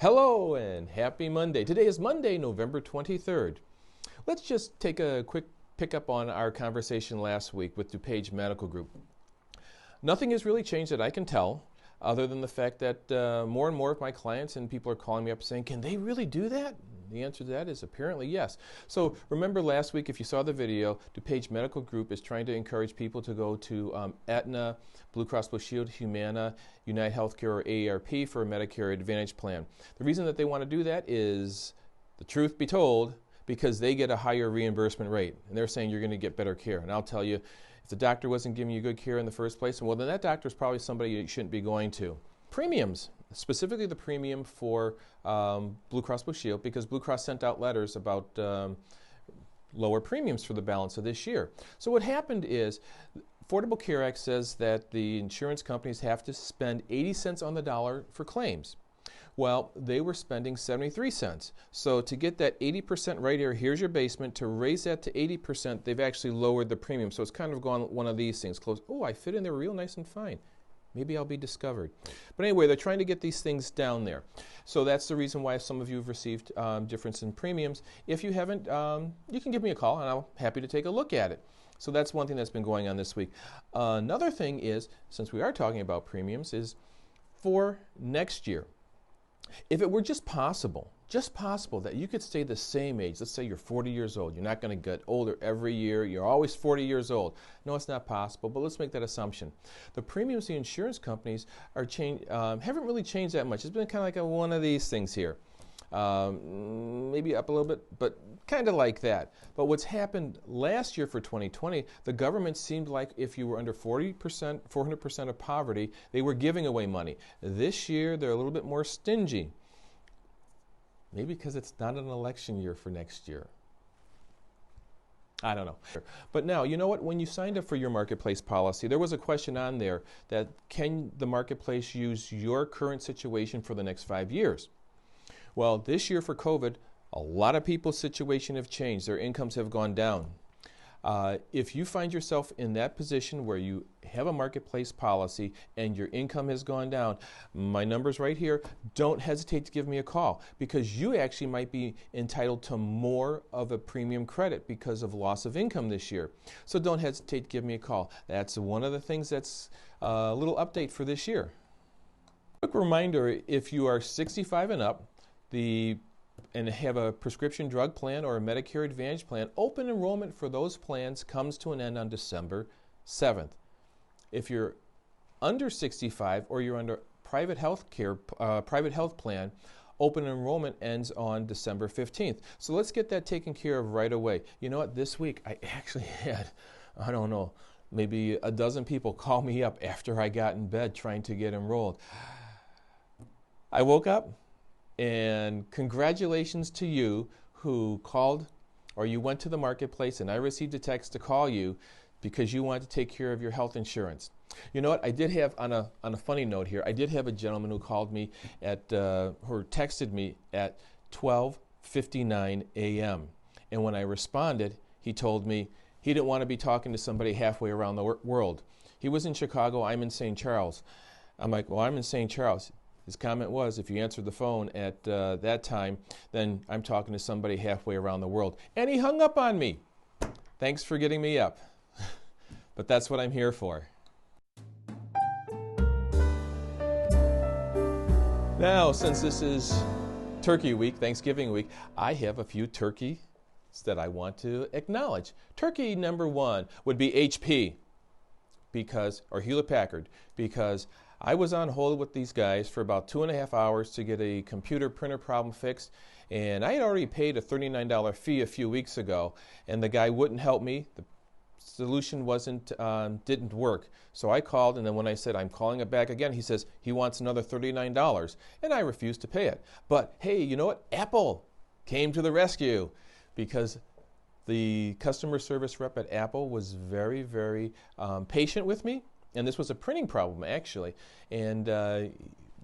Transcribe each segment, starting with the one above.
Hello and happy Monday. Today is Monday, November 23rd. Let's just take a quick pickup on our conversation last week with DuPage Medical Group. Nothing has really changed that I can tell, other than the fact that more and more of my clients and people are calling me up saying, can they really do that? The answer to that is apparently yes. So remember last week, if you saw the video, DuPage Medical Group is trying to encourage people to go to Aetna, Blue Cross Blue Shield, Humana, United Healthcare, or AARP for a Medicare Advantage plan. The reason that they want to do that is, the truth be told, because they get a higher reimbursement rate. And they're saying you're going to get better care. And I'll tell you, if the doctor wasn't giving you good care in the first place, well, then that doctor is probably somebody you shouldn't be going to. Premiums, specifically the premium for Blue Cross Blue Shield, because Blue Cross sent out letters about lower premiums for the balance of this year. So what happened is, Affordable Care Act says that the insurance companies have to spend 80 cents on the dollar for claims. Well, they were spending 73 cents. So to get that 80% right here, here's your basement. To raise that to 80%, they've actually lowered the premium. So it's kind of gone one of these things. Close. Oh, I fit in there real nice and fine. Maybe I'll be discovered. But anyway, they're trying to get these things down there. So that's the reason why some of you have received difference in premiums. If you haven't, you can give me a call and I'm happy to take a look at it. So that's one thing that's been going on this week. Another thing is, since we are talking about premiums, is for next year. If it were just possible that you could stay the same age, let's say you're 40 years old, you're not going to get older every year, you're always 40 years old. No, it's not possible, but let's make that assumption. The premiums the insurance companies are haven't really changed that much. It's been kind of like one of these things here. Maybe up a little bit, but kind of like that. But what's happened last year for 2020, the government seemed like if you were under 40%, 400% of poverty, they were giving away money. This year, they're a little bit more stingy. Maybe because it's not an election year for next year. I don't know. But now, you know what? When you signed up for your marketplace policy, there was a question on there that can the marketplace use your current situation for the next 5 years? Well, this year for COVID, a lot of people's situation have changed. Their incomes have gone down. If you find yourself in that position where you have a marketplace policy and your income has gone down, my number's right here. Don't hesitate to give me a call because you actually might be entitled to more of a premium credit because of loss of income this year. So don't hesitate to give me a call. That's one of the things that's a little update for this year. Quick reminder, if you are 65 and up, and have a prescription drug plan or a Medicare Advantage plan, open enrollment for those plans comes to an end on December 7th. If you're under 65 or you're under private health plan, open enrollment ends on December 15th. So let's get that taken care of right away. You know what? This week I actually had, I don't know, maybe a dozen people call me up after I got in bed trying to get enrolled. I woke up. And congratulations to you who called or you went to the marketplace and I received a text to call you because you wanted to take care of your health insurance. You know what? I did have, on a funny note here, I did have a gentleman who called me or texted me at 12:59 a.m. And when I responded, he told me he didn't want to be talking to somebody halfway around the world. He was in Chicago, I'm in St. Charles. I'm like, well, I'm in St. Charles. His comment was, if you answered the phone at that time, then I'm talking to somebody halfway around the world. And he hung up on me. Thanks for getting me up. But that's what I'm here for. Now, since this is Turkey Week, Thanksgiving week, I have a few turkeys that I want to acknowledge. Turkey number one would be HP, or Hewlett Packard, because I was on hold with these guys for about 2.5 hours to get a computer printer problem fixed, and I had already paid a $39 fee a few weeks ago, and the guy wouldn't help me. The solution didn't work. So I called, and then when I said I'm calling it back again, he says he wants another $39, and I refused to pay it. But hey, you know what? Apple came to the rescue because the customer service rep at Apple was very, very patient with me. And this was a printing problem, actually. And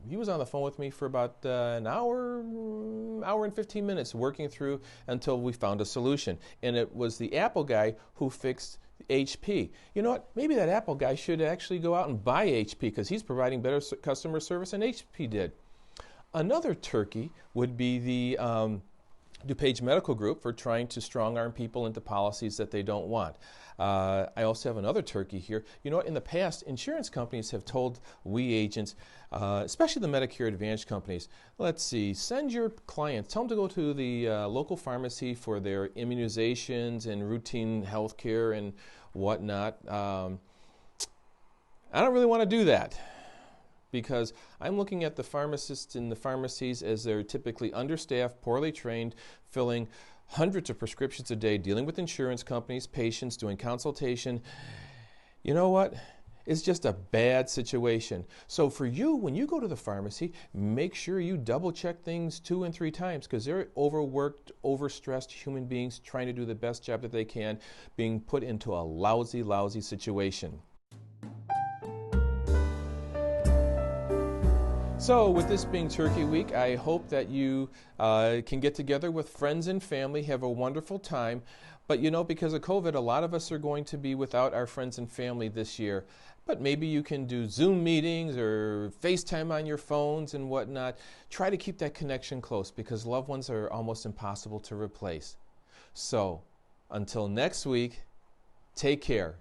he was on the phone with me for about an hour and 15 minutes working through until we found a solution. And it was the Apple guy who fixed HP. You know what? Maybe that Apple guy should actually go out and buy HP because he's providing better customer service than HP did. Another turkey would be the DuPage Medical Group for trying to strong-arm people into policies that they don't want. I also have another turkey here. You know what, in the past, insurance companies have told we agents, especially the Medicare Advantage companies, let's see, send your clients, tell them to go to the local pharmacy for their immunizations and routine health care and whatnot. I don't really want to do that, because I'm looking at the pharmacists in the pharmacies as they're typically understaffed, poorly trained, filling hundreds of prescriptions a day, dealing with insurance companies, patients, doing consultation. You know what? It's just a bad situation. So for you, when you go to the pharmacy, make sure you double check things 2 and 3 times, because they're overworked, overstressed human beings trying to do the best job that they can, being put into a lousy, lousy situation. So with this being Turkey Week, I hope that you can get together with friends and family, have a wonderful time. But you know, because of COVID, a lot of us are going to be without our friends and family this year. But maybe you can do Zoom meetings or FaceTime on your phones and whatnot. Try to keep that connection close, because loved ones are almost impossible to replace. So until next week, take care.